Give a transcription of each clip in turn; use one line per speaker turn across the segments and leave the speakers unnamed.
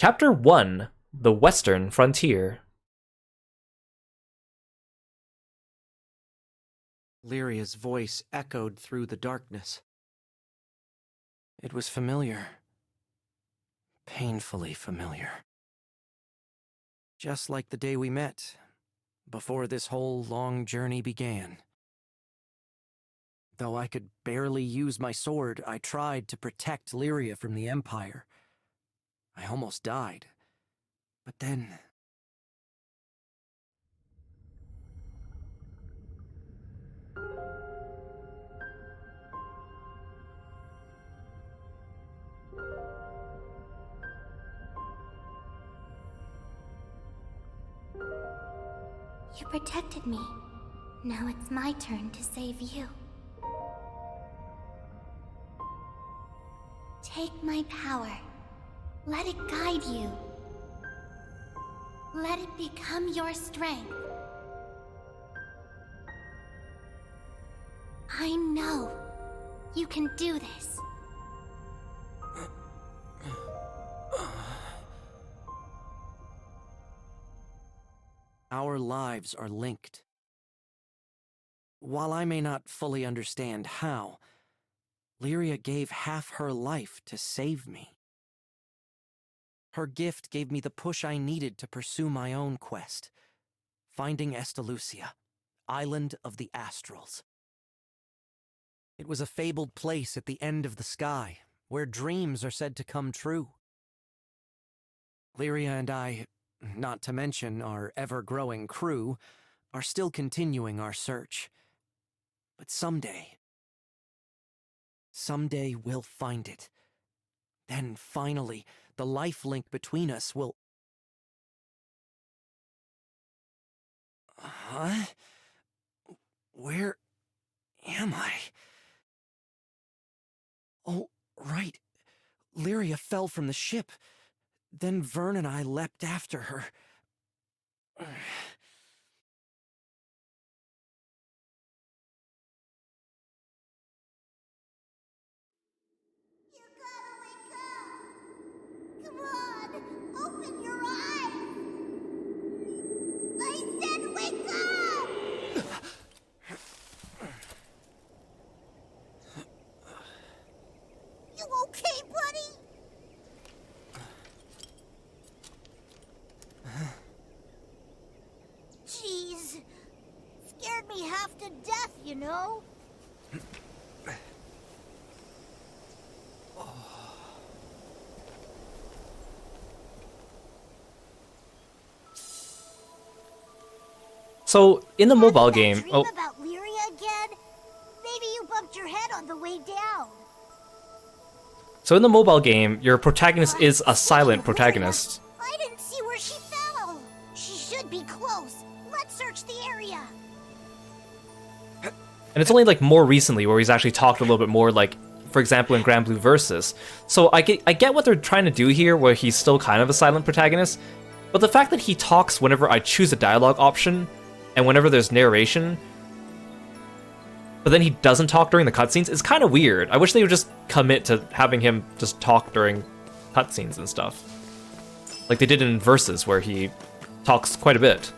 Chapter 1, The Western Frontier.
Lyria's voice echoed through the darkness. It was familiar. Painfully familiar. Just like the day we met, before this whole long journey began. Though I could barely use my sword, I tried to protect Lyria from the Empire. I almost died. But then...
You protected me. Now it's my turn to save you. Take my power. Let it guide you. Let it become your strength. I know you can do this.
Our lives are linked. While I may not fully understand how, Lyria gave half her life to save me. Her gift gave me the push I needed to pursue my own quest, finding Estalucia, Island of the Astrals. It was a fabled place at the end of the sky, where dreams are said to come true. Lyria and I, not to mention our ever-growing crew, are still continuing our search. But someday we'll find it. Then finally, the life link between us will... Huh? Where am I? Oh, right. Lyria fell from the ship. Then Vern and I leapt after her.
You gotta wake up! Come on! Open your eyes! I said wake up! You okay, buddy? Jeez. Scared me half to death, you know?
So, in the mobile game...
Dream about Lyria again? Maybe you bumped your head on the way down.
So in the mobile game, your protagonist is a silent protagonist.
I didn't see where she fell. She should be close. Let's search the area.
And it's only like more recently where he's actually talked a little bit more, like, for example, in Granblue Versus. So I get what they're trying to do here, where he's still kind of a silent protagonist, but the fact that he talks whenever I choose a dialogue option, and whenever there's narration, but then he doesn't talk during the cutscenes, is kind of weird. I wish they would just commit to having him just talk during cutscenes and stuff. Like they did in Versus, where he talks quite a bit.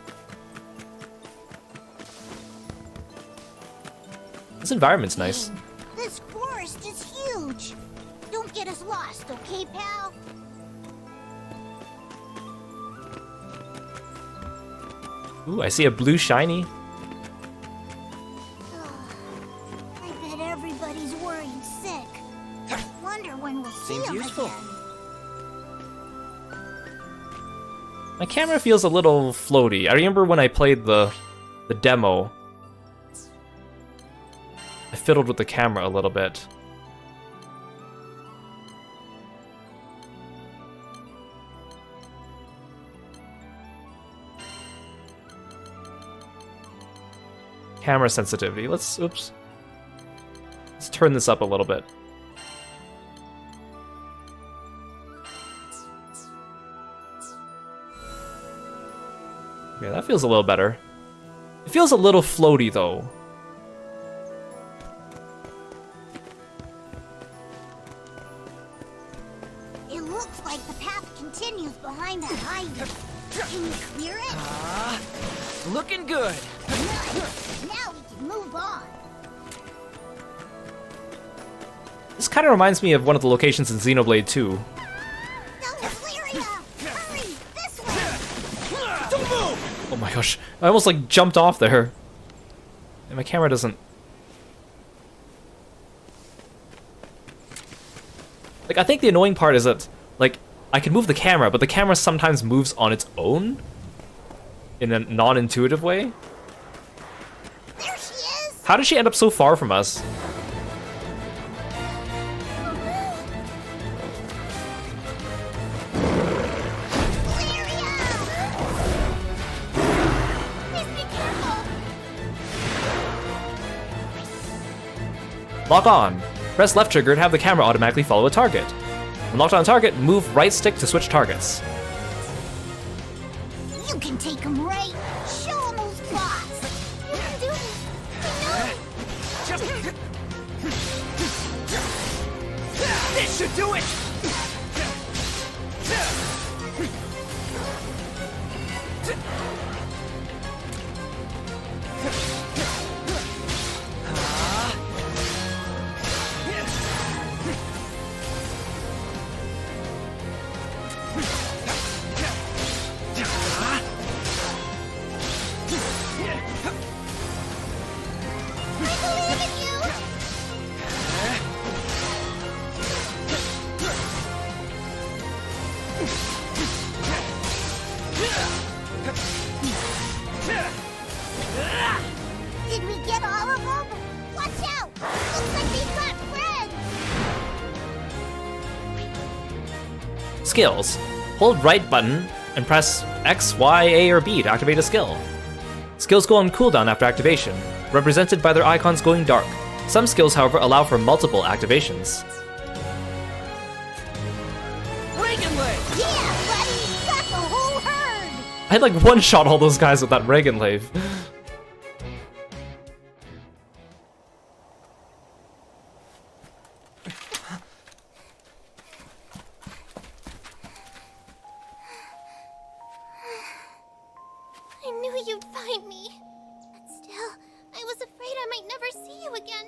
This environment's nice.
This forest is huge. Don't get us lost, okay, pal?
Ooh, I see a blue shiny.
I bet everybody's worried sick. Wonder when we'll see
Seems
them
useful.
again.
My camera feels a little floaty. I remember when I played the demo, I fiddled with the camera a little bit. Camera sensitivity. Let's turn this up a little bit. Yeah, that feels a little better. It feels a little floaty though.
It Looks like the path continues behind that highway. Can you clear it?
Looking good.
Nice. Now we can move on.
This kind of reminds me of one of the locations in Xenoblade 2.
That was Lyria! Hurry! This way!
Don't move!
Oh my gosh, I almost like jumped off there. And my camera doesn't... Like, I think the annoying part is that, like, I can move the camera, but the camera sometimes moves on its own in a non-intuitive way.
There she is!
How did she end up so far from us? Lock on. Press left trigger to have the camera automatically follow a target. When locked on a target, move right stick to switch targets.
You can take him right. Show him who's boss. You can do this.
This should do it!
Did we get all of them? Watch out! Looks like we've got friends!
Skills. Hold right button and press X, Y, A, or B to activate a skill. Skills go on cooldown after activation, represented by their icons going dark. Some skills, however, allow for multiple activations.
Reagan leg!
Yeah, buddy! Got the whole herd!
I like one-shot all those guys with that Reagan Lave.
I knew you'd find me. Still, I was afraid I might never see you again.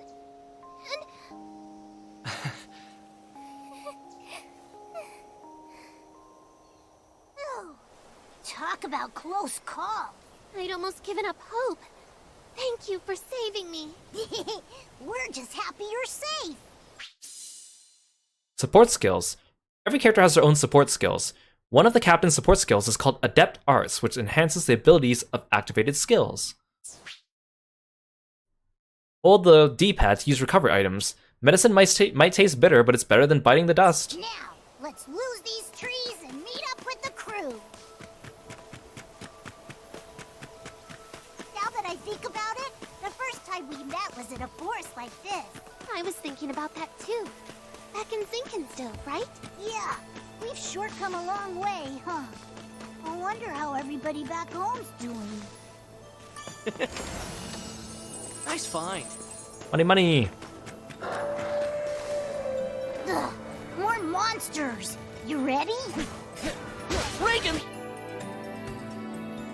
Oh, talk about close call. I'd almost given up hope. Thank you for saving me. We're just happy you're safe.
Support skills. Every character has their own support skills. One of the captain's support skills is called Adept Arts, which enhances the abilities of activated skills. Hold the D-pad to use recovery items. Medicine might taste bitter, but it's better than biting the dust.
Now, let's lose these trees and meet up with the crew. Now that I think about it, the first time we met was in a forest like this. I was thinking about that too. Back in Zinkenstill, right? Yeah, we've sure come a long way, huh? I wonder how everybody back home's doing.
Nice find.
Money, money!
Ugh, more monsters. You ready?
Reagan!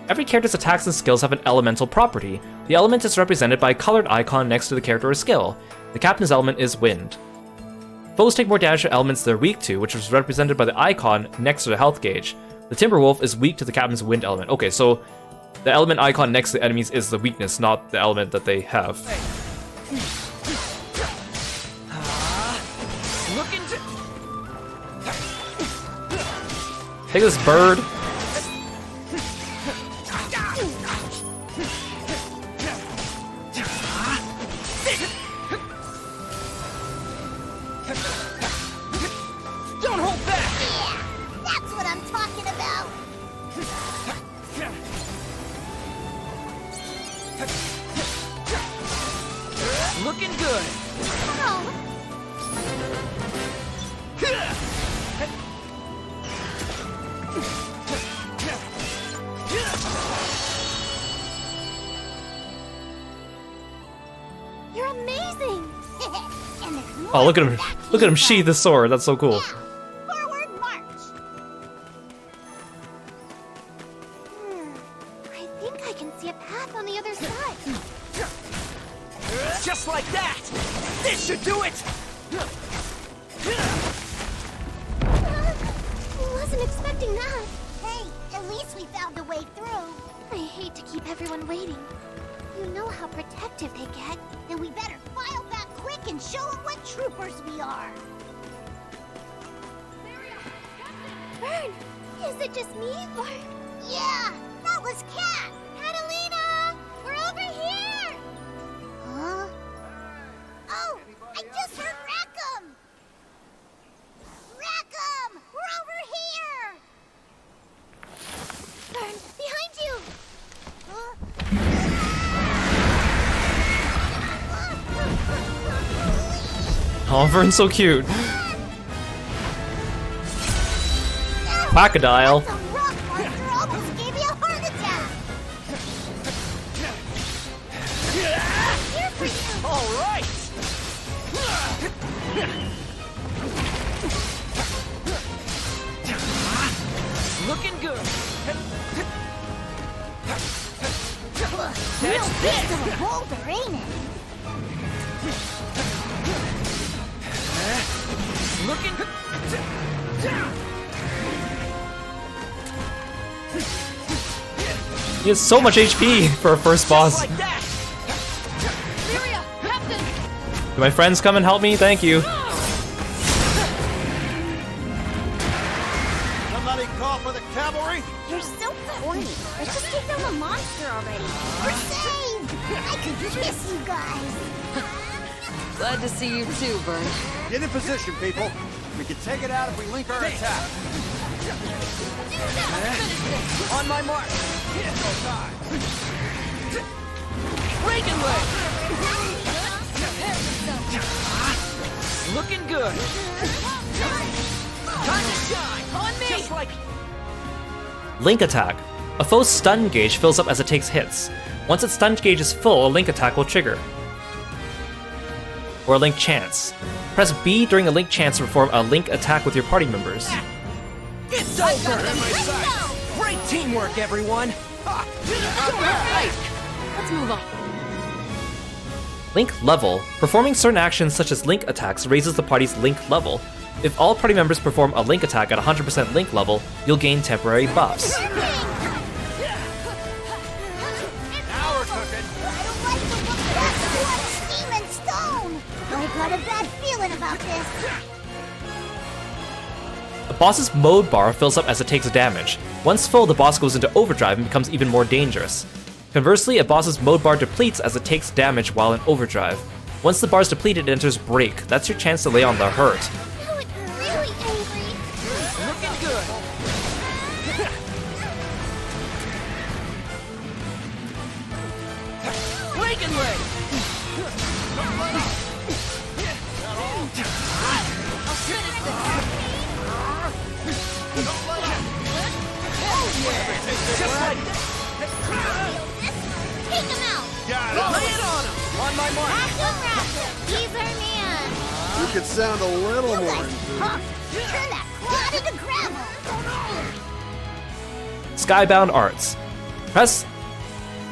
Every character's attacks and skills have an elemental property. The element is represented by a colored icon next to the character or skill. The captain's element is wind. Foes take more damage to elements they're weak to, which is represented by the icon next to the health gauge. The Timberwolf is weak to the captain's wind element. Okay, so the element icon next to the enemies is the weakness, not the element that they have.
Looking to...
Take this bird.
Don't hold back!
Yeah, that's what I'm talking about.
Looking good.
Oh, you're amazing. And there's more
Oh, look at him!
back
Look at him
here.
sheath the sword. That's so cool.
Now, forward march. I can see a path on the other side.
Just like that! This should do it!
Wasn't expecting that. Hey, at least we found a way through. I hate to keep everyone waiting. You know how protective they get. Then we better file back quick and show them what troopers we are. Vern, is it just me, or...? Yeah, that was Cat! Catalina! We're over here! Huh? Oh, I just heard Rackham! Rackham! We're over here! Vern, behind you! Huh?
Oh, Vern's so cute. Crocodile.
Some rock monster almost gave me a heart attack! Here for you!
All right! Looking good.
Real
That's
beast
it!
of a boulder, ain't it?
Looking good.
He has so much HP for a first boss.
Like that!
Lyria, Captain!
Do my friends come and help me? Thank you.
Somebody call for the cavalry?
You're so corny. Let's just take down the monster already. We're saved! I could kiss you guys!
Glad to see you too, Vern.
Get in position, people. We can take it out if we link our attack.
On my mark! Reagan leg! Looking good! Time to shine! On me! Just like...
Link attack. A foe's stun gauge fills up as it takes hits. Once its stun gauge is full, a link attack will trigger. Or a link chance. Press B during a link chance to perform a link attack with your party members.
It's over! Great teamwork, everyone!
Let's move on.
Link level. Performing certain actions such as link attacks raises the party's link level. If all party members perform a link attack at 100% link level, you'll gain temporary buffs.
Now we're cooking.
I don't like the look of that blood, steam, and stone! I got a bad feeling about this.
The boss's mode bar fills up as it takes damage. Once full, the boss goes into overdrive and becomes even more dangerous. Conversely, a boss's mode bar depletes as it takes damage while in overdrive. Once the bar is depleted, it enters break. That's your chance to lay on the hurt.
Now it's really angry.
Looking good! Reagan leg! Just like that!
Take him out!
Got
Lay it on him! On my mark!
Rackham! He's our man!
You could sound a little more
Guys, huh? Turn that clod into gravel!
Skybound Arts. Press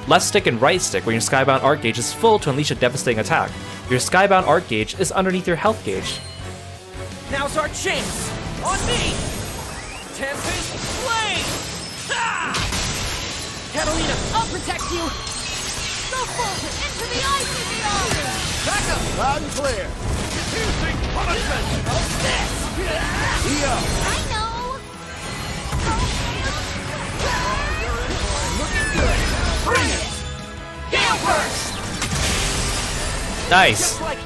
left stick and right stick when your Skybound Art gauge is full to unleash a devastating attack. Your Skybound Art gauge is underneath your health gauge.
Now's our chance! On me! Tempest Flame! Ha! Catalina, I'll protect you!
Go full into the icy beyond!
Back up!
loud and clear. Piercing punishment.
This!
Eo.
I know!
Looking good! Bring it! Gale Burst!
Nice.
Just like...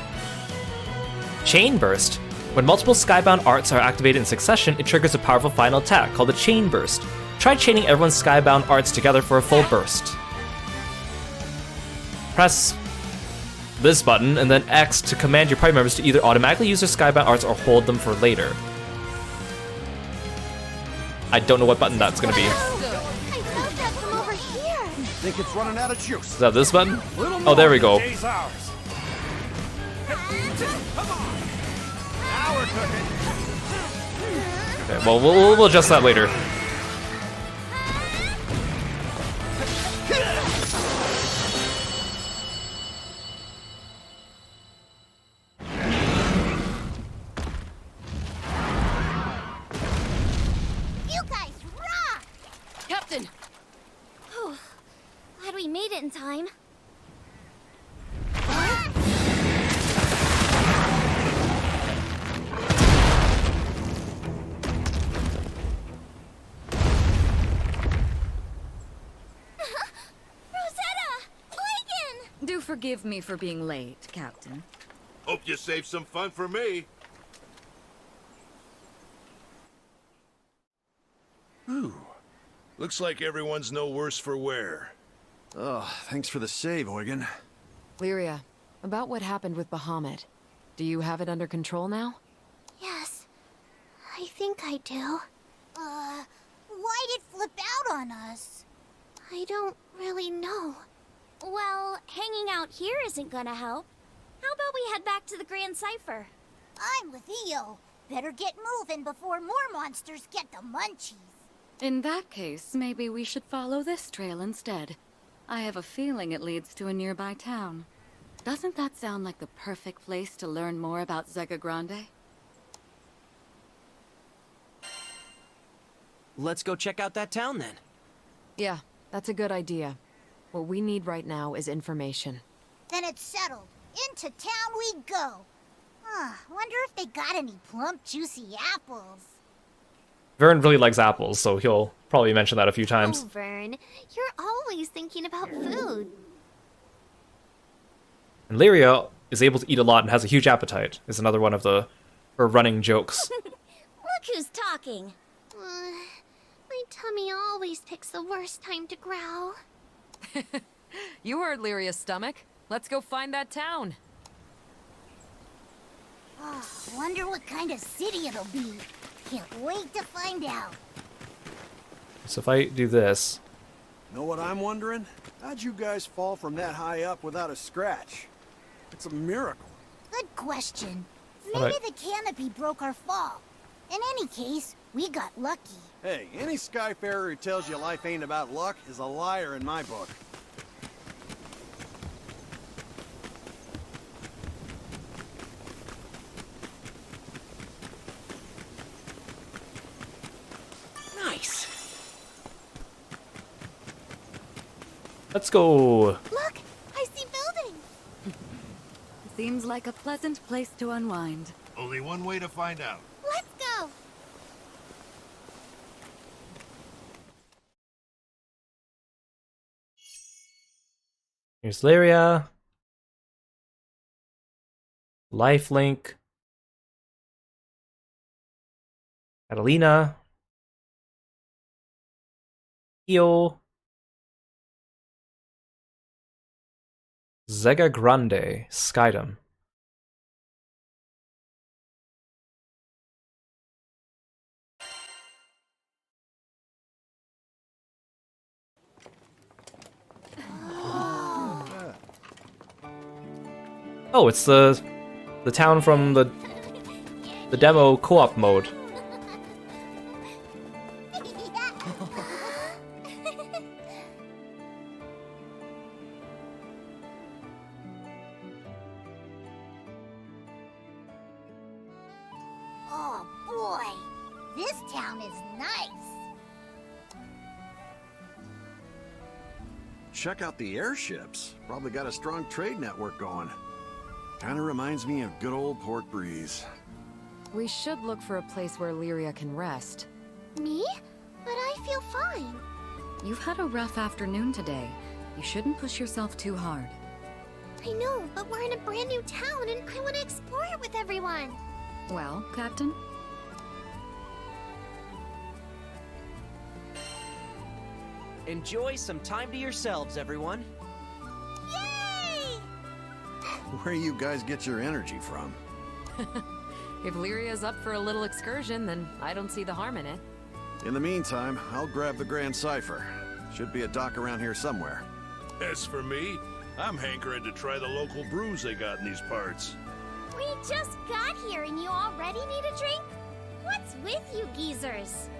Chain Burst. When multiple Skybound Arts are activated in succession, it triggers a powerful final attack called the Chain Burst. Try chaining everyone's Skybound Arts together for a full burst. Press this button and then X to command your party members to either automatically use their Skybound Arts or hold them for later. I don't know what button that's gonna be.
I felt that from over here!
Think it's running out of juice.
Is that this button?
Little
Oh, there we
more
go.
than day's ours. Come on. Now we're cooking.
Okay, well, we'll adjust that later.
made it in time.
Do forgive me for being late, Captain.
Hope you saved some fun for me. Whew. Looks like everyone's no worse for wear.
Oh, thanks for the save, Eugen.
Lyria, about what happened with Bahamut. Do you have it under control now?
Yes, I think I do. Why'd it flip out on us? I don't really know. Well, hanging out here isn't gonna help. How about we head back to the Grand Cipher? I'm with Io. Better get moving before more monsters get the munchies.
In that case, maybe we should follow this trail instead. I have a feeling it leads to a nearby town. Doesn't that sound like the perfect place to learn more about Zega Grande?
Let's go check out that town then.
Yeah, that's a good idea. What we need right now is information.
Then it's settled. Into town we go. Wonder if they got any plump, juicy apples.
Vern really likes apples, so he'll probably mention that a few times.
Oh, Vern, you're always thinking about food.
And Lyria is able to eat a lot and has a huge appetite, is another one of her running jokes.
Look who's talking. My tummy always picks the worst time to growl.
You heard Lyria's stomach. Let's go find that town.
Wonder what kind of city it'll be. Can't wait to find out.
So if I do this...
Know what I'm wondering? How'd you guys fall from that high up without a scratch? It's a miracle.
Good question.
Alright.
Maybe the canopy broke our fall. In any case, we got lucky.
Hey, any Skyfarer who tells you life ain't about luck is a liar in my book.
Nice.
Let's go!
Look, I see buildings.
Seems like a pleasant place to unwind.
Only one way to find out.
Let's go.
Here's Lyria. Lifelink. Catalina. Io. Zega Grande. Skydom. Oh, it's the town from the demo co-op mode.
Oh boy, this town is nice.
Check out the airships. Probably got a strong trade network going. Kinda reminds me of good old Port Breeze.
We should look for a place where Lyria can rest.
Me? But I feel fine.
You've had a rough afternoon today. You shouldn't push yourself too hard.
I know, but we're in a brand new town and I want to explore it with everyone.
Well, Captain?
Enjoy some time to yourselves, everyone.
Yay!
Where you guys get your energy from?
If Lyria's up for a little excursion, then I don't see the harm in it.
In the meantime, I'll grab the Grand Cipher. Should be a dock around here somewhere.
As for me, I'm hankering to try the local brews they got in these parts.
We just got here and you already need a drink? What's with you geezers?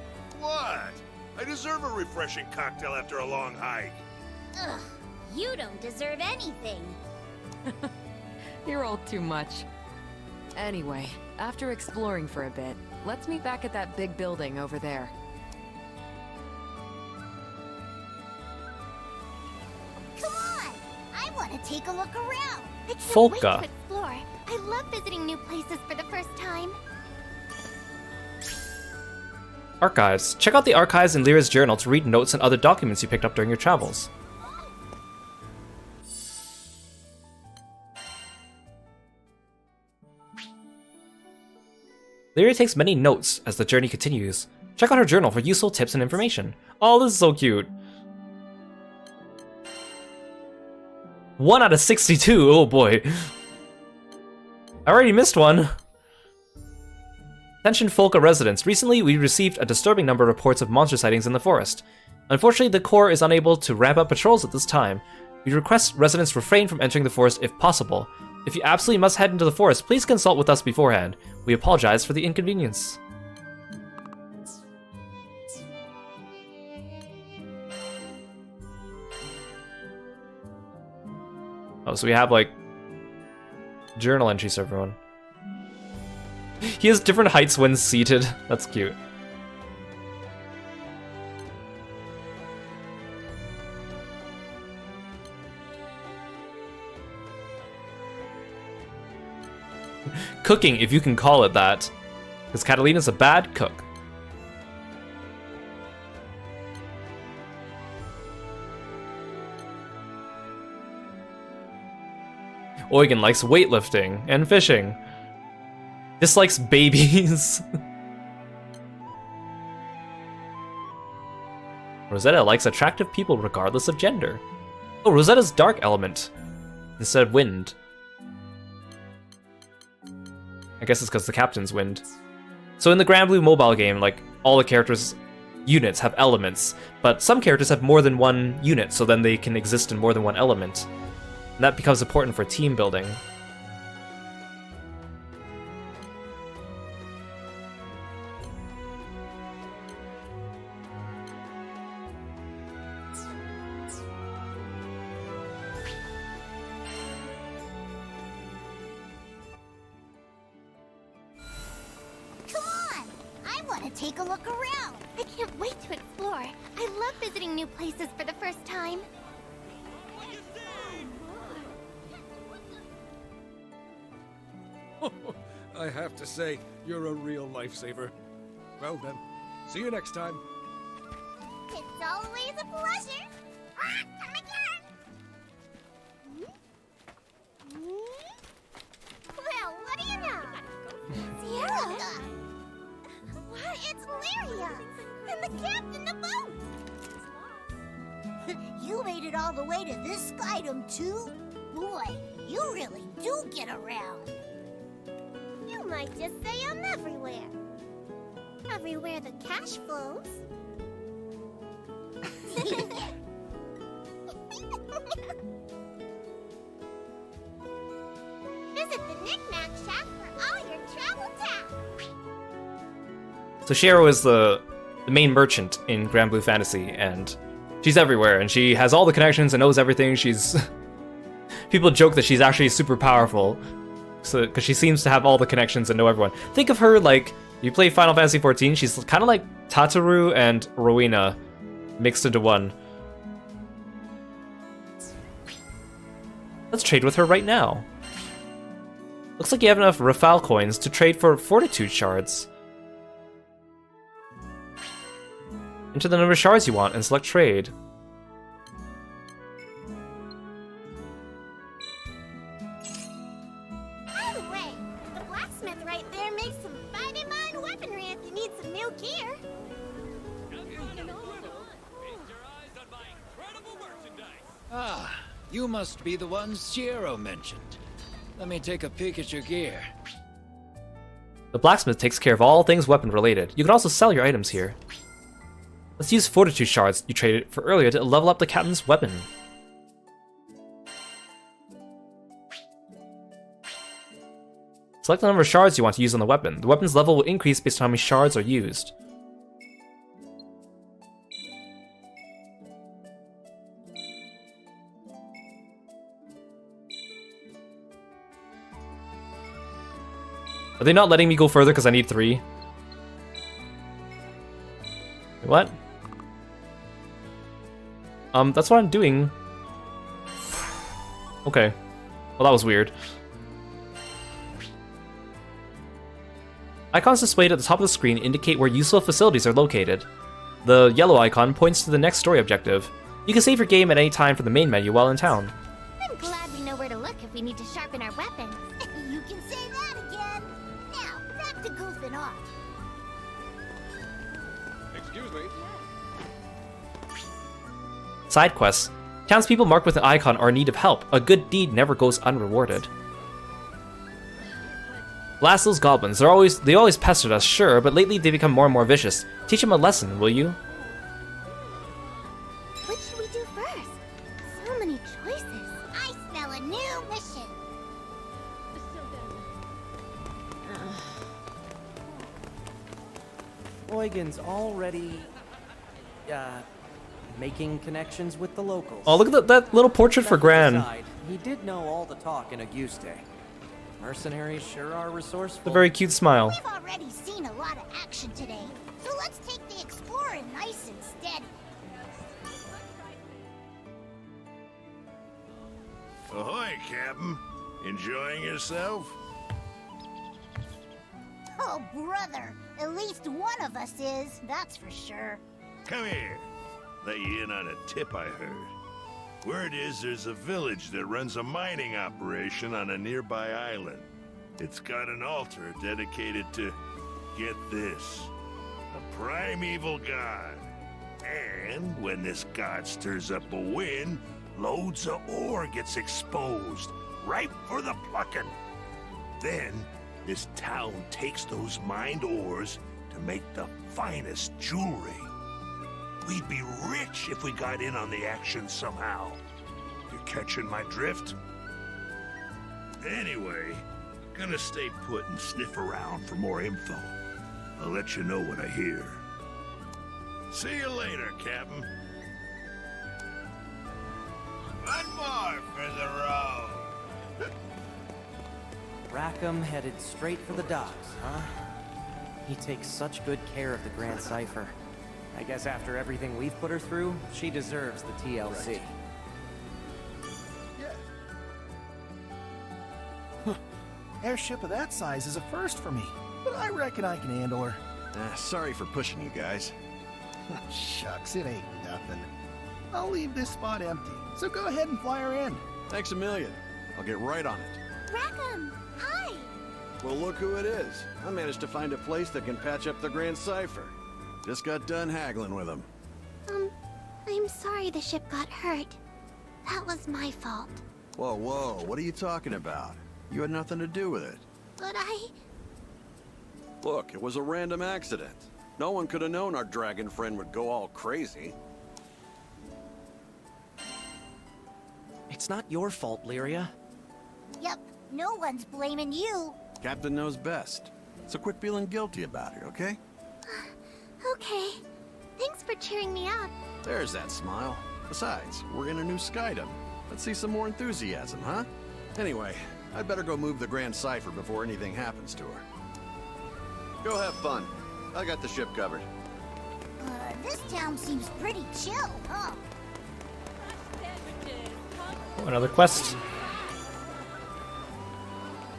What? I deserve a refreshing cocktail after a long hike.
Ugh, you don't deserve anything.
You're all too much. Anyway, after exploring for a bit, let's meet back at that big building over there.
Come want to take a look around. I can't
Folka.
wait to explore. I love visiting new places for the first time.
Archives. Check out the archives in Lyra's journal to read notes and other documents you picked up during your travels. Lyra takes many notes as the journey continues. Check out her journal for useful tips and information. Oh, this is so cute. 1 out of 62, oh boy. I already missed one. Attention Folka residents, recently we received a disturbing number of reports of monster sightings in the forest. Unfortunately, the Corps is unable to ramp up patrols at this time. We request residents refrain from entering the forest if possible. If you absolutely must head into the forest, please consult with us beforehand. We apologize for the inconvenience. Oh, so we have, like, journal entries for everyone. He has different heights when seated. That's cute. Cooking, if you can call it that. Because Catalina's a bad cook. Eugen likes weightlifting and fishing. Dislikes babies. Rosetta likes attractive people regardless of gender. Oh, Rosetta's dark element instead of wind. I guess it's because the captain's wind. So in the Granblue mobile game, like, all the characters' units have elements, but some characters have more than one unit, so then they can exist in more than one element. And that becomes important for team building.
Come on! I want to take a look around. I can't wait to explore. I love visiting new places for the first time.
I have to say, you're a real lifesaver. Well then, see you next time.
It's always a pleasure. Come again. Well, what do you know? Sierra. What? It's Lyria. And the captain of boat. You made it all the way to this skydom too? Boy, you really do get around. You might just say I'm everywhere. Everywhere the cash flows. Visit the Knick-Knack Shack for all your travel tasks.
So Shiro is the main merchant in Granblue Fantasy, and she's everywhere, and she has all the connections and knows everything. She's... People joke that she's actually super powerful, so because she seems to have all the connections and know everyone. Think of her like, you play Final Fantasy XIV, she's kind of like Tataru and Rowena mixed into one. Let's trade with her right now. Looks like you have enough Rafale coins to trade for Fortitude shards. Enter the number of shards you want and select trade.
By the way, the blacksmith right there makes some fighting mine weaponry if you need some new gear.
Ah, you must be the ones Shiro mentioned. Let me take a peek at your gear.
The blacksmith takes care of all things weapon related. You can also sell your items here. Let's use Fortitude shards you traded for earlier to level up the captain's weapon. Select the number of shards you want to use on the weapon. The weapon's level will increase based on how many shards are used. Are they not letting me go further because I need 3? What? That's what I'm doing. Okay. Well, that was weird. Icons displayed at the top of the screen indicate where useful facilities are located. The yellow icon points to the next story objective. You can save your game at any time from the main menu while in town.
I'm glad we know where to look if we need to sharpen our weapons. You can say that again. Now, back to goofing off.
Excuse me.
Side quests. Townspeople marked with an icon are in need of help. A good deed never goes unrewarded. Blast those goblins. They always pestered us, sure, but lately they become more and more vicious. Teach them a lesson, will you?
What should we do first? So many choices. I smell a new mission.
Eugen's already, making connections with the locals.
Oh, look at that little portrait for Gran.
Aside, he did know all the talk in Auguste. Mercenaries sure are resourceful.
The very cute smile.
We've already seen a lot of action today, so let's take the exploring nice and steady.
Ahoy, Captain. Enjoying yourself?
Oh, brother. At least one of us is, that's for sure.
Come here. Let you in on a tip I heard. Word is there's a village that runs a mining operation on a nearby island. It's got an altar dedicated to, get this, a primeval god. And when this god stirs up a wind, loads of ore gets exposed, ripe for the plucking. Then, this town takes those mined ores to make the finest jewelry. We'd be rich if we got in on the action somehow. You catching my drift? Anyway, gonna stay put and sniff around for more info. I'll let you know what I hear. See you later, Captain. One more for the road.
Rackham headed straight for the docks, huh? He takes such good care of the Grand Cipher. I guess after everything we've put her through, she deserves the TLC.
Right. Airship of that size is a first for me, but I reckon I can handle her.
Sorry for pushing you guys.
Shucks, it ain't nothing. I'll leave this spot empty, so go ahead and fly her in.
Thanks a million. I'll get right on it.
Rackham, hi!
Well, look who it is. I managed to find a place that can patch up the Grand Cipher. Just got done haggling with him.
I'm sorry the ship got hurt. That was my fault.
Whoa, whoa, what are you talking about? You had nothing to do with it.
But I...
Look, it was a random accident. No one could have known our dragon friend would go all crazy.
It's not your fault, Lyria.
Yep, no one's blaming you.
Captain knows best. So quit feeling guilty about it, okay?
Okay. Thanks for cheering me up.
There's that smile. Besides, we're in a new Skydom. Let's see some more enthusiasm, huh? Anyway, I'd better go move the Grand Cipher before anything happens to her. Go have fun. I got the ship covered.
This town seems pretty chill, huh?
Oh, another quest.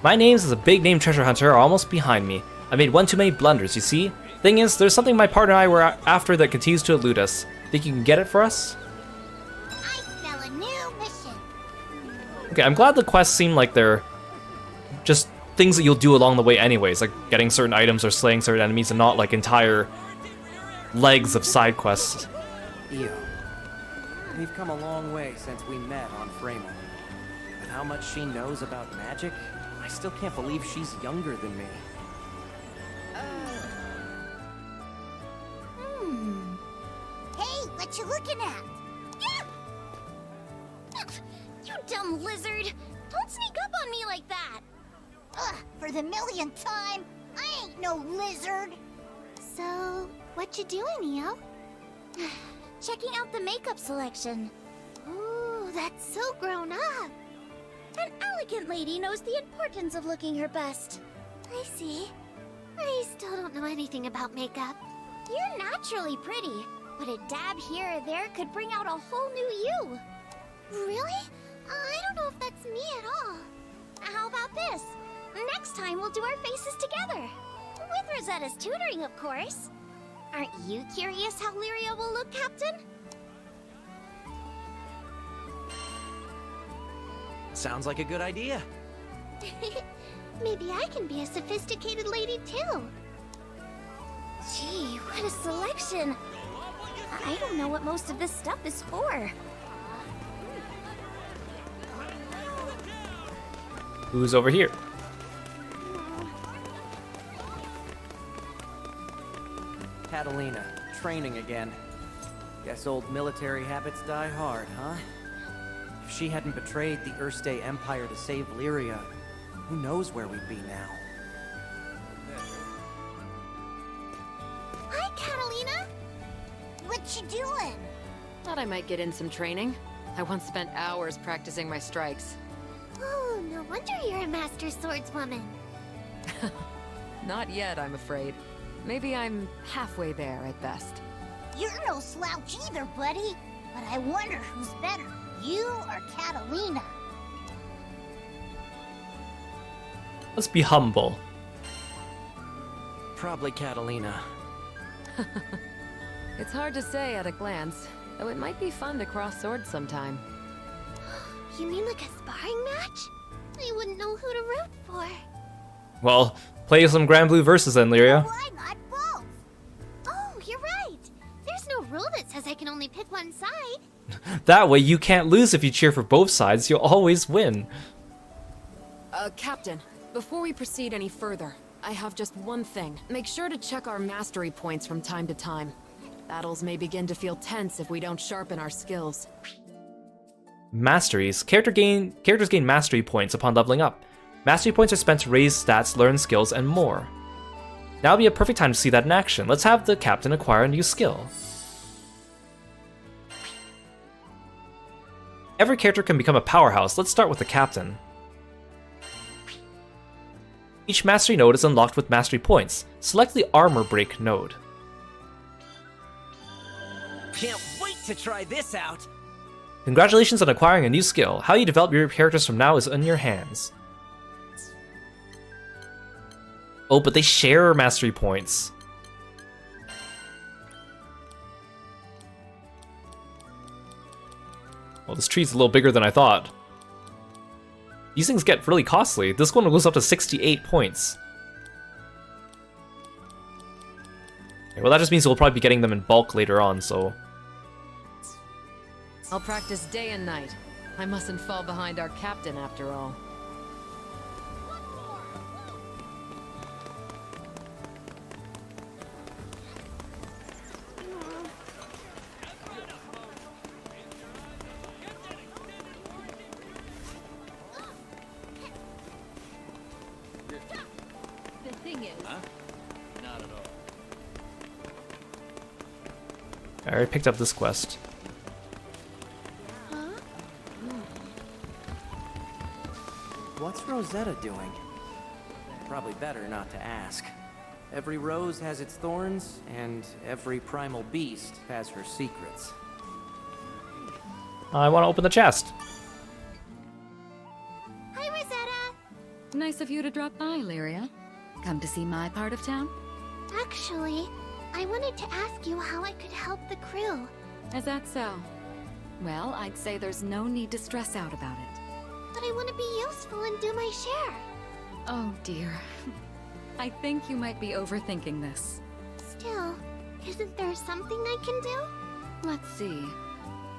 My names as a big name treasure hunter are almost behind me. I made one too many blunders, you see? Thing is, there's something my partner and I were after that continues to elude us. Think you can get it for us?
I smell a new mission.
Okay, I'm glad the quests seem like they're just things that you'll do along the way anyways, like getting certain items or slaying certain enemies and not like entire legs of side quests.
Io, we've come a long way since we met on Fremel. With how much she knows about magic, I still can't believe she's younger than me.
Hey, what you looking at? Yeah! You dumb lizard! Don't sneak up on me like that! Ugh, for the millionth time, I ain't no lizard! So, what you doing, Neo? Checking out the makeup selection. Ooh, that's so grown up! An elegant lady knows the importance of looking her best. I see. I still don't know anything about makeup. You're naturally pretty, but a dab here or there could bring out a whole new you. Really? I don't know if that's me at all. How about this? Next time we'll do our faces together. With Rosetta's tutoring, of course. Aren't you curious how Lyria will look, Captain?
Sounds like a good idea.
Maybe I can be a sophisticated lady too. Gee, what a selection. I don't know what most of this stuff is for.
Who's over here?
Catalina, training again. Guess old military habits die hard, huh? If she hadn't betrayed the Erste Empire to save Lyria, who knows where we'd be now?
Hi, Catalina! What you doing?
Thought I might get in some training. I once spent hours practicing my strikes.
Oh, no wonder you're a master swordswoman.
Not yet, I'm afraid. Maybe I'm halfway there at best.
You're no slouch either, buddy. But I wonder who's better, you or Catalina?
Let's be humble.
Probably Catalina.
It's hard to say at a glance, though it might be fun to cross swords sometime.
You mean like a sparring match? I wouldn't know who to root for.
Well, play some Granblue Versus then, Lyria.
Why not both? Oh, you're right. There's no rule that says I can only pick one side.
That way you can't lose if you cheer for both sides, you'll always win.
Captain, before we proceed any further, I have just one thing. Make sure to check our mastery points from time to time. Battles may begin to feel tense if we don't sharpen our skills.
Masteries. Characters gain mastery points upon leveling up. Mastery points are spent to raise stats, learn skills, and more. Now would be a perfect time to see that in action. Let's have the captain acquire a new skill. Every character can become a powerhouse. Let's start with the captain. Each mastery node is unlocked with mastery points. Select the armor break node.
Can't wait to try this out!
Congratulations on acquiring a new skill. How you develop your characters from now is in your hands. Oh, but they share mastery points. Well, this tree's a little bigger than I thought. These things get really costly. This one goes up to 68 points. Okay, well, that just means we'll probably be getting them in bulk later on, so...
I'll practice day and night. I mustn't fall behind our captain after all.
The thing is...
Not at all.
I already picked up this quest.
What's Rosetta doing? Probably better not to ask. Every rose has its thorns, and every primal beast has her secrets.
I want to open the chest.
Hi, Rosetta!
Nice of you to drop by, Lyria. Come to see my part of town?
Actually, I wanted to ask you how I could help the crew.
Is that so? Well, I'd say there's no need to stress out about it.
But I want to be useful and do my share.
Oh dear. I think you might be overthinking this.
Still, isn't there something I can do?
Let's see.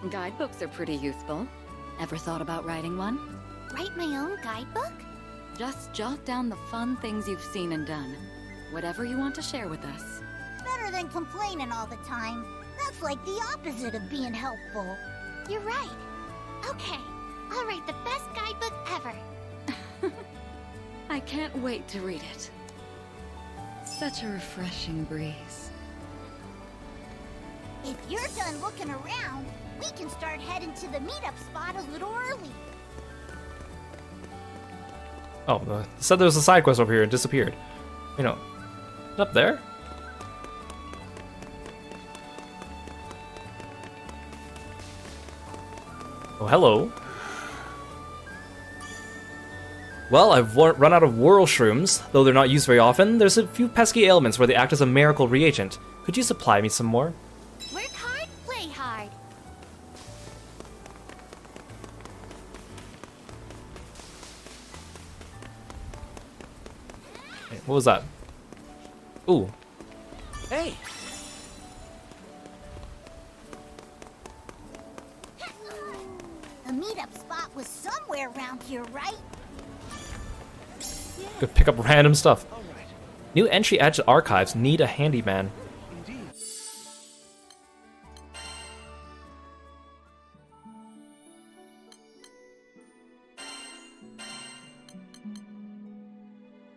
Guidebooks are pretty useful. Ever thought about writing one?
Write my own guidebook?
Just jot down the fun things you've seen and done. Whatever you want to share with us.
Better than complaining all the time. That's like the opposite of being helpful. You're right. Okay, I'll write the best guidebook ever.
I can't wait to read it. Such a refreshing breeze.
If you're done looking around, we can start heading to the meetup spot a little early.
Oh, it said there was a side quest over here and disappeared. You know, is it up there? Oh, hello. Well, I've run out of whirl shrooms. Though they're not used very often, there's a few pesky ailments where they act as a miracle reagent. Could you supply me some more?
Work hard, play hard.
Hey, what was that? Ooh.
Hey!
The meetup spot was somewhere around here, right?
Go pick up random stuff. New entry added to archives. Need a handyman.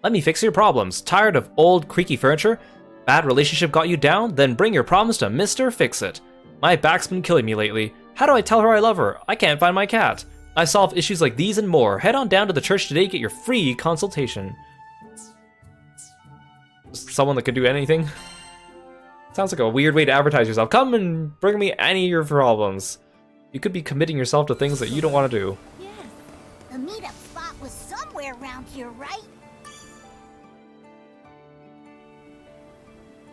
Let me fix your problems. Tired of old, creaky furniture? Bad relationship got you down? Then bring your problems to Mr. Fix-It. My back's been killing me lately. How do I tell her I love her? I can't find my cat. I solve issues like these and more. Head on down to the church today to get your free consultation. Someone that could do anything? Sounds like a weird way to advertise yourself. Come and bring me any of your problems. You could be committing yourself to things that you don't want to do.
Yes. The meetup spot was somewhere around here, right?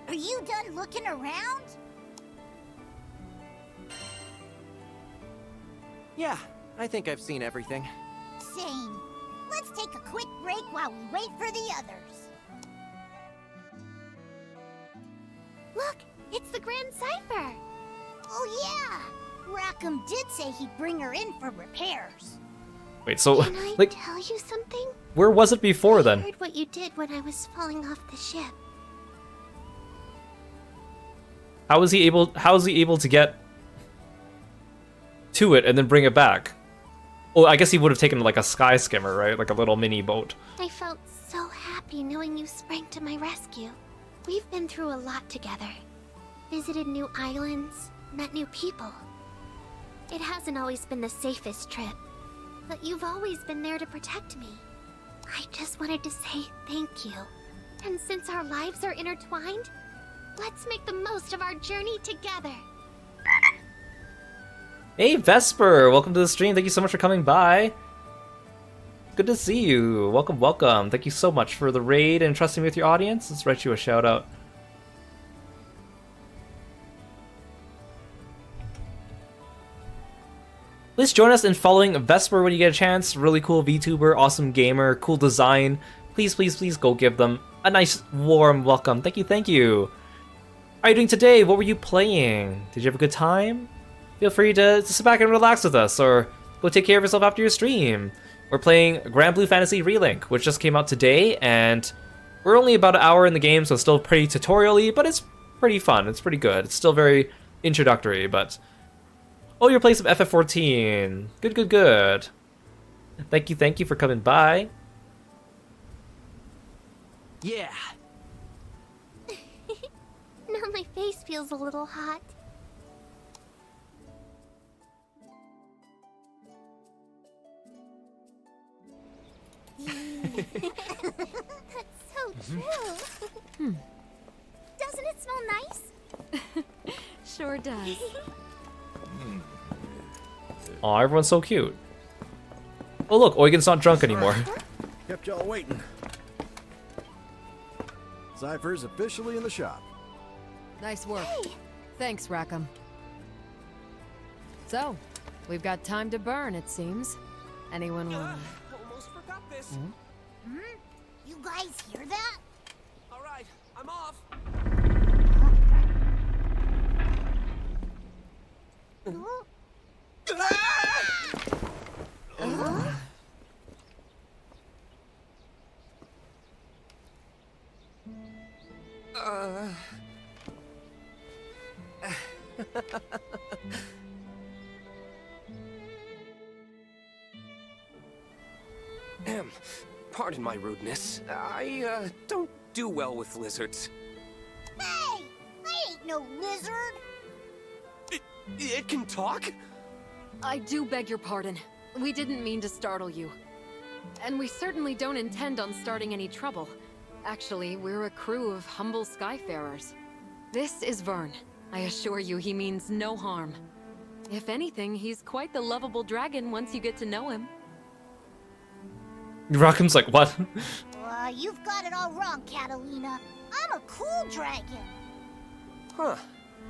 Are you done looking around?
Yeah, I think I've seen everything.
Same. Let's take a quick break while we wait for the others. Look, it's the Grand Cipher. Oh yeah, Rackham did say he'd bring her in for repairs.
Wait, so
Can I
like,
tell you something?
where was it before
I
then?
heard what you did when I was falling off the ship.
How is he able to get to it and then bring it back? Oh, I guess he would have taken like a sky skimmer, right? Like a little mini boat.
I felt so happy knowing you sprang to my rescue. We've been through a lot together. Visited new islands, met new people. It hasn't always been the safest trip, but you've always been there to protect me. I just wanted to say thank you. And since our lives are intertwined, let's make the most of our journey together.
Hey Vesper, welcome to the stream. Thank you so much for coming by. Good to see you. Welcome, welcome. Thank you so much for the raid and trusting me with your audience. Let's write you a shout out. Please join us in following Vesper when you get a chance. Really cool VTuber, awesome gamer, cool design. Please, please, please go give them a nice warm welcome. Thank you, thank you. How are you doing today? What were you playing? Did you have a good time? Feel free to sit back and relax with us, or go take care of yourself after your stream. We're playing Granblue Fantasy Relink, which just came out today, and we're only about an hour in the game, so it's still pretty tutorial-y, but it's pretty fun. It's pretty good. It's still very introductory, but... Oh, you're playing some FF14. Good, good, good. Thank you for coming by.
Yeah.
Now my face feels a little hot. That's so true. Doesn't it smell nice?
Sure does.
Aw, everyone's so cute. Oh look, Eugen's not drunk anymore.
Kept y'all waiting. Cypher's officially in the shop.
Nice work.
Hey.
Thanks, Rackham. So, we've got time to burn, it seems. Anyone wanna...
Almost forgot this.
Hmm? You guys hear that?
All right, I'm off. Pardon my rudeness. I don't do well with lizards.
Hey! I ain't no lizard!
It can talk?
I do beg your pardon. We didn't mean to startle you. And we certainly don't intend on starting any trouble. Actually, we're a crew of humble skyfarers. This is Vern. I assure you he means no harm. If anything, he's quite the lovable dragon once you get to know him.
Rakum's like, what?
You've got it all wrong, Catalina. I'm a cool dragon.
Huh.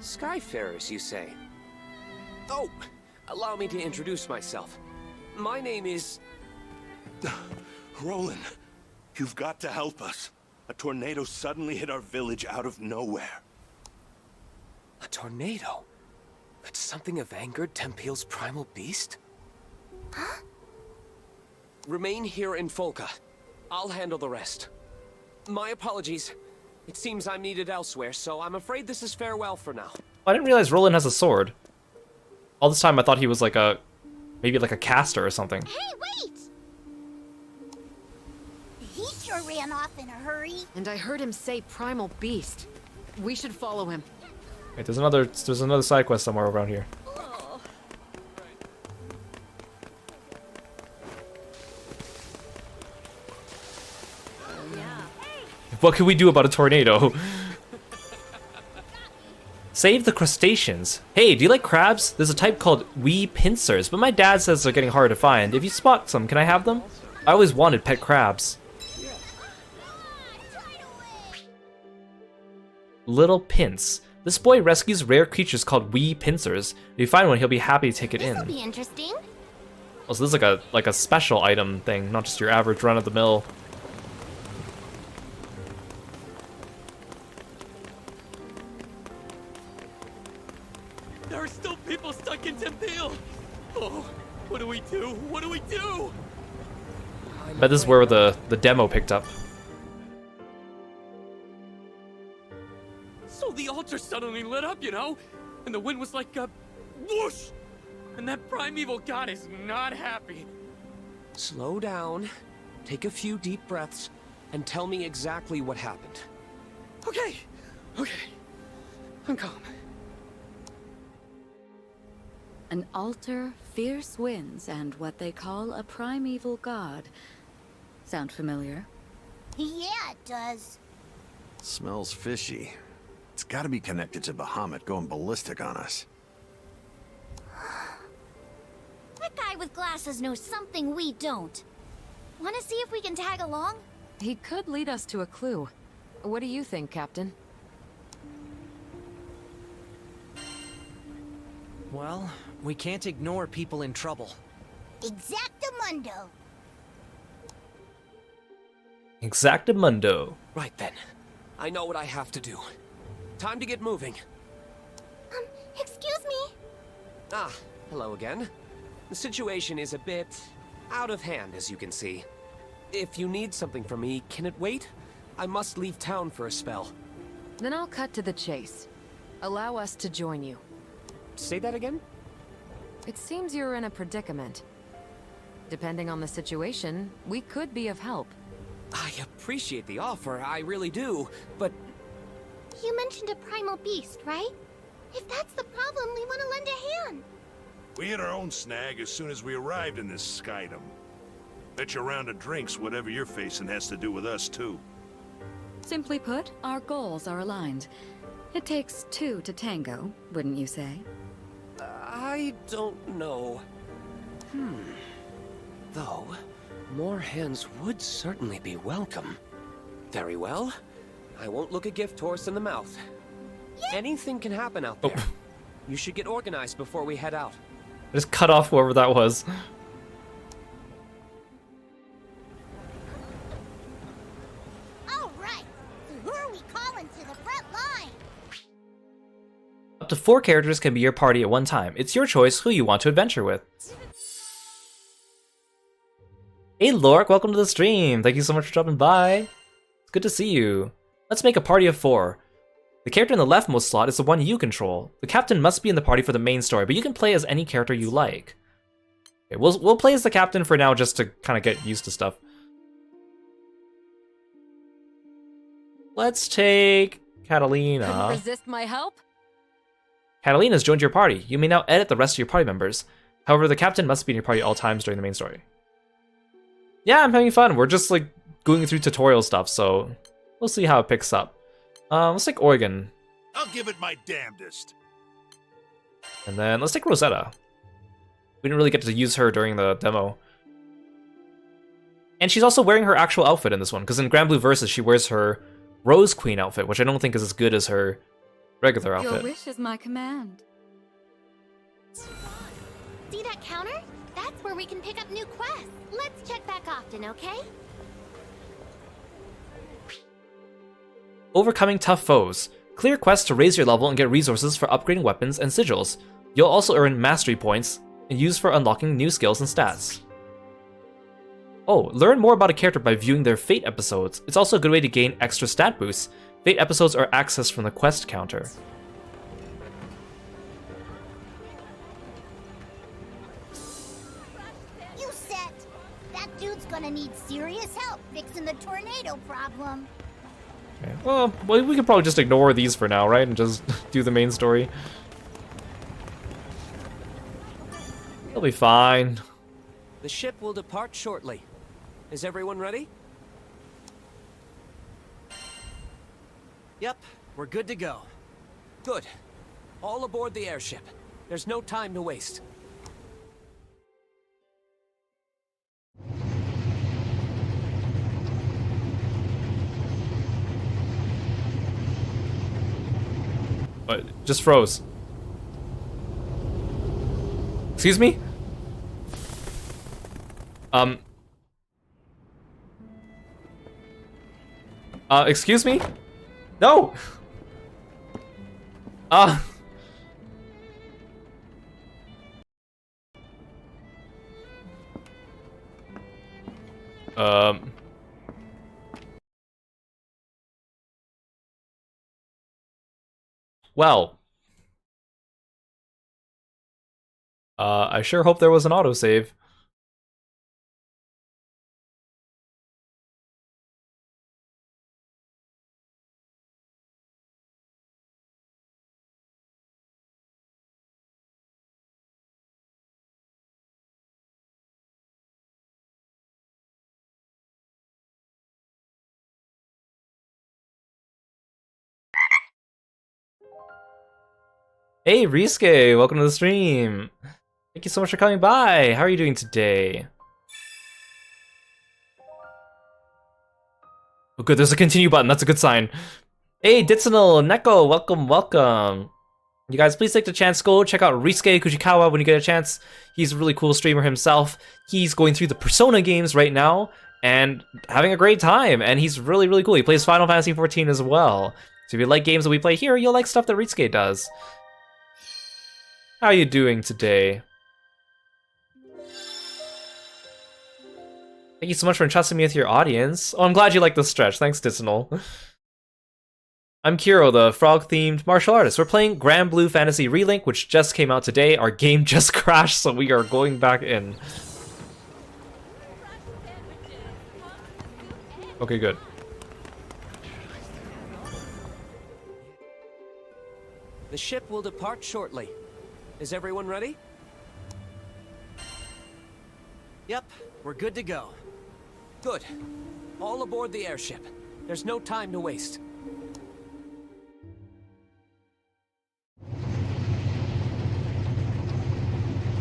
Skyfarers, you say? Oh, allow me to introduce myself. My name is...
Roland, you've got to help us. A tornado suddenly hit our village out of nowhere.
A tornado? Could something have angered Tempeal's primal beast?
Huh?
Remain here in Folka. I'll handle the rest. My apologies. It seems I'm needed elsewhere, so I'm afraid this is farewell for now.
I didn't realize Roland has a sword. All this time I thought he was like a... maybe like a caster or something.
Hey, wait! He sure ran off in a hurry.
And I heard him say primal beast. We should follow him.
Wait, there's another side quest somewhere around here. What can we do about a tornado? Save the crustaceans. Hey, do you like crabs? There's a type called wee pincers, but my dad says they're getting hard to find. If you spot some, can I have them? I always wanted pet crabs. Little Pince. This boy rescues rare creatures called wee pincers. If you find one, he'll be happy to take it in.
This'll be interesting.
Oh, so this is like a special item thing, not just your average run-of-the-mill.
There are still people stuck in Tempeal! Oh, what do we do? What do we do?
I bet this is where the demo picked up.
So the altar suddenly lit up, you know? And the wind was like a whoosh! And that primeval god is not happy. Slow down, take a few deep breaths, and tell me exactly what happened. Okay, I'm calm.
An altar, fierce winds, and what they call a primeval god. Sound familiar?
Yeah, it does.
Smells fishy. It's gotta be connected to Bahamut going ballistic on us.
That guy with glasses knows something we don't. Want to see if we can tag along?
He could lead us to a clue. What do you think, Captain?
Well, we can't ignore people in trouble.
Exactamundo.
Exactamundo.
Right then. I know what I have to do. Time to get moving.
Excuse me?
Ah, hello again. The situation is a bit out of hand, as you can see. If you need something from me, can it wait? I must leave town for a spell.
Then I'll cut to the chase. Allow us to join you.
Say that again?
It seems you're in a predicament. Depending on the situation, we could be of help.
I appreciate the offer, I really do, but...
You mentioned a primal beast, right? If that's the problem, we want to lend a hand.
We hit our own snag as soon as we arrived in this skydom. Bet you a round of drinks whatever you're facing has to do with us, too.
Simply put, our goals are aligned. It takes two to tango, wouldn't you say?
I don't know. Though, more hands would certainly be welcome. Very well. I won't look a gift horse in the mouth. Yeah. Anything can happen out there. You should get organized before we head out.
Just cut off whoever that was.
All right. So who are we calling to the front line?
Up to 4 characters can be your party at one time. It's your choice who you want to adventure with. Hey Lork, welcome to the stream. Thank you so much for dropping by. It's good to see you. Let's make a party of 4. The character in the leftmost slot is the one you control. The captain must be in the party for the main story, but you can play as any character you like. Okay, we'll play as the captain for now just to kind of get used to stuff. Let's take Catalina.
Couldn't resist my help?
Catalina's joined your party. You may now edit the rest of your party members. However, the captain must be in your party at all times during the main story. Yeah, I'm having fun. We're just like going through tutorial stuff, so we'll see how it picks up. Let's take Oregon.
I'll give it my damnedest.
And then let's take Rosetta. We didn't really get to use her during the demo. And she's also wearing her actual outfit in this one, because in Granblue Versus she wears her Rose Queen outfit, which I don't think is as good as her regular outfit.
Your wish is my command.
See that counter? That's where we can pick up new quests. Let's check back often, okay?
Overcoming tough foes. Clear quests to raise your level and get resources for upgrading weapons and sigils. You'll also earn mastery points and use for unlocking new skills and stats. Oh, learn more about a character by viewing their Fate episodes. It's also a good way to gain extra stat boosts. Fate episodes are accessed from the quest counter.
You set! That dude's gonna need serious help fixing the tornado problem.
Okay. Well, we could probably just ignore these for now, right? And just do the main story. It'll be fine.
The ship will depart shortly. Is everyone ready? Yep, we're good to go. Good. All aboard the airship. There's no time to waste.
But just froze. Excuse me? Excuse me? No! Well. I sure hope there was an autosave. Hey, Risuke, welcome to the stream. Thank you so much for coming by. How are you doing today? Oh, good, there's a continue button. That's a good sign. Hey, Ditsunal, Neko, welcome, welcome. You guys, please take the chance, go check out Risuke Kujikawa when you get a chance. He's a really cool streamer himself. He's going through the Persona games right now and having a great time. And he's really, really cool. He plays Final Fantasy XIV as well. So if you like games that we play here, you'll like stuff that Risuke does. How are you doing today? Thank you so much for entrusting me with your audience. Oh, I'm glad you like the stretch. Thanks, Dissinal. I'm Kiro, the frog-themed martial artist. We're playing Granblue Fantasy Relink, which just came out today. Our game just crashed, so we are going back in. Okay, good.
The ship will depart shortly. Is everyone ready? Yep, we're good to go. Good. All aboard the airship. There's no time to waste.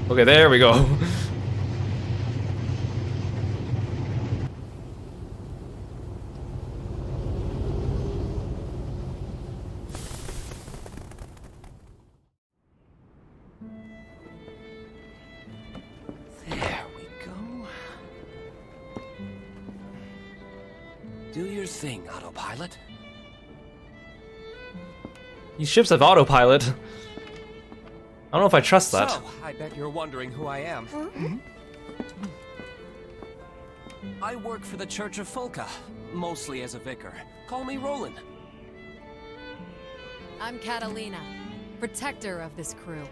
Okay, there we go.
There we go. Do your thing, autopilot.
These ships have autopilot. I don't know if I trust that.
So, I bet you're wondering who I am. I work for the Church of Folka, mostly as a vicar. Call me Roland.
I'm Catalina, protector of this crew.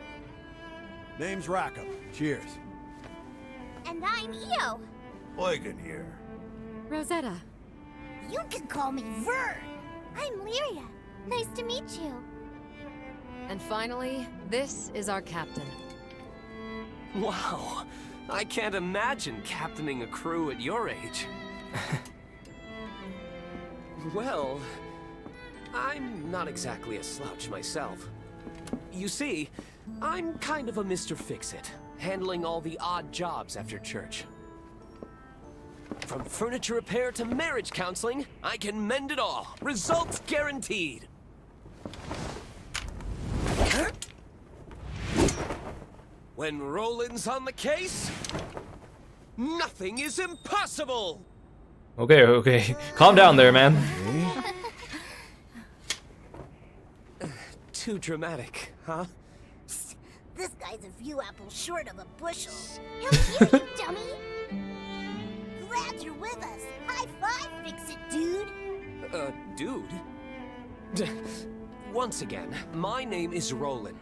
Name's Rackham. Cheers.
And I'm Io.
Eugen here.
Rosetta.
You can call me Vern. I'm Lyria. Nice to meet you.
And finally, this is our captain.
Wow, I can't imagine captaining a crew at your age. Well, I'm not exactly a slouch myself. You see, I'm kind of a Mr. Fix-It, handling all the odd jobs after church. From furniture repair to marriage counseling, I can mend it all. Results guaranteed. When Roland's on the case, nothing is impossible!
Okay, okay. Calm down there, man.
Too dramatic, huh?
This guy's a few apples short of a bushel. He'll hear you, dummy! Glad you're with us. High five, fix-it, dude!
Dude? Once again, my name is Roland.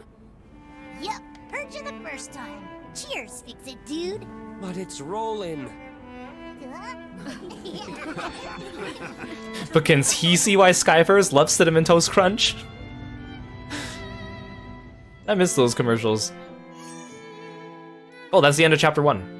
Yep, heard you the first time. Cheers, fix-it, dude!
But it's Roland.
But can he see why Skyfarers love Cinnamon Toast Crunch? I miss those commercials. Oh, that's the end of chapter 1.